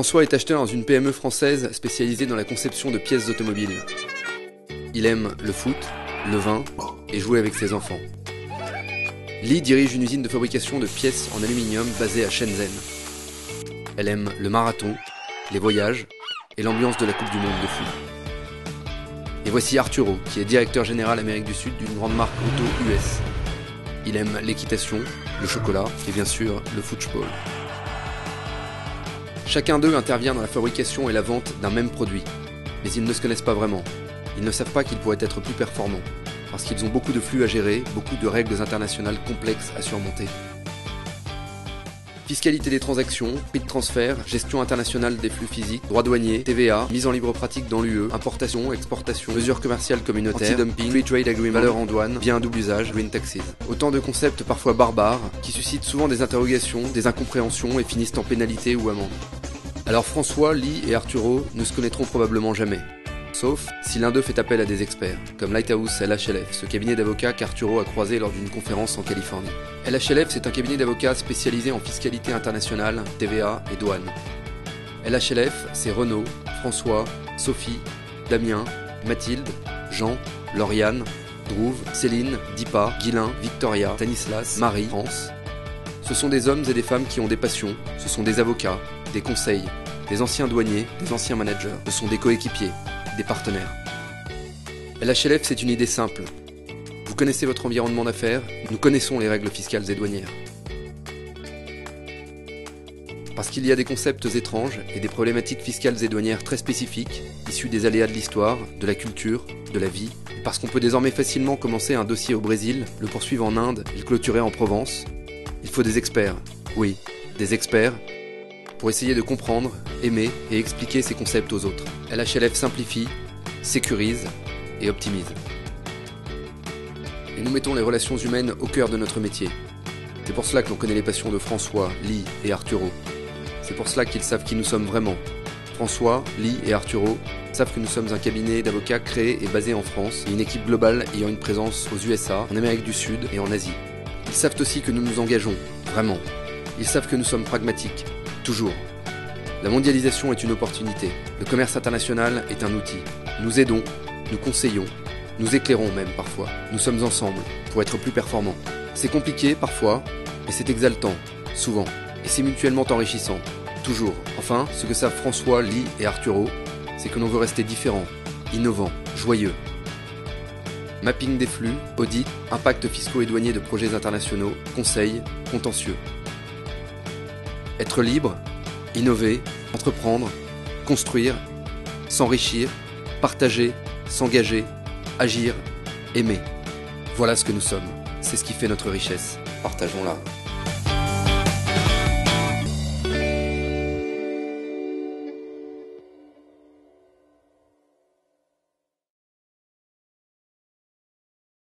François est acheteur dans une PME française spécialisée dans la conception de pièces automobiles. Il aime le foot, le vin et jouer avec ses enfants. Li dirige une usine de fabrication de pièces en aluminium basée à Shenzhen. Elle aime le marathon, les voyages et l'ambiance de la Coupe du Monde de foot. Et voici Arturo, qui est directeur général Amérique du Sud d'une grande marque auto US. Il aime l'équitation, le chocolat et bien sûr le football. Chacun d'eux intervient dans la fabrication et la vente d'un même produit, mais ils ne se connaissent pas vraiment. Ils ne savent pas qu'ils pourraient être plus performants, parce qu'ils ont beaucoup de flux à gérer, beaucoup de règles internationales complexes à surmonter. Fiscalité des transactions, prix de transfert, gestion internationale des flux physiques, droits douaniers, TVA, mise en libre pratique dans l'UE, importation, exportation, mesures commerciales communautaires, anti-dumping, free trade agreement, valeur en douane, biens à double usage, green taxes. Autant de concepts parfois barbares, qui suscitent souvent des interrogations, des incompréhensions et finissent en pénalité ou amende. Alors François, Li et Arturo ne se connaîtront probablement jamais. Sauf si l'un d'eux fait appel à des experts, comme Lighthouse LHLF, ce cabinet d'avocats qu'Arturo a croisé lors d'une conférence en Californie. LHLF, c'est un cabinet d'avocats spécialisé en fiscalité internationale, TVA et douane. LHLF, c'est Renaud, François, Sophie, Damien, Mathilde, Jean, Lauriane, Drouve, Céline, Dipa, Guilain, Victoria, Stanislas, Marie, France. Ce sont des hommes et des femmes qui ont des passions, ce sont des avocats, des conseils, des anciens douaniers, des anciens managers, ce sont des coéquipiers, des partenaires. LHLF, c'est une idée simple. Vous connaissez votre environnement d'affaires, nous connaissons les règles fiscales et douanières. Parce qu'il y a des concepts étranges et des problématiques fiscales et douanières très spécifiques, issues des aléas de l'histoire, de la culture, de la vie, et parce qu'on peut désormais facilement commencer un dossier au Brésil, le poursuivre en Inde et le clôturer en Provence, il faut des experts, oui, des experts, pour essayer de comprendre, aimer et expliquer ces concepts aux autres. LHLF simplifie, sécurise et optimise. Et nous mettons les relations humaines au cœur de notre métier. C'est pour cela que l'on connaît les passions de François, Li et Arturo. C'est pour cela qu'ils savent qui nous sommes vraiment. François, Li et Arturo savent que nous sommes un cabinet d'avocats créé et basé en France et une équipe globale ayant une présence aux USA, en Amérique du Sud et en Asie. Ils savent aussi que nous nous engageons, vraiment. Ils savent que nous sommes pragmatiques. Toujours. La mondialisation est une opportunité. Le commerce international est un outil. Nous aidons, nous conseillons, nous éclairons même parfois. Nous sommes ensemble pour être plus performants. C'est compliqué parfois, mais c'est exaltant, souvent. Et c'est mutuellement enrichissant. Toujours. Enfin, ce que savent François, Li et Arturo, c'est que l'on veut rester différent, innovant, joyeux. Mapping des flux, audit, impacts fiscaux et douaniers de projets internationaux, conseils, contentieux. Être libre, innover, entreprendre, construire, s'enrichir, partager, s'engager, agir, aimer. Voilà ce que nous sommes. C'est ce qui fait notre richesse. Partageons-la.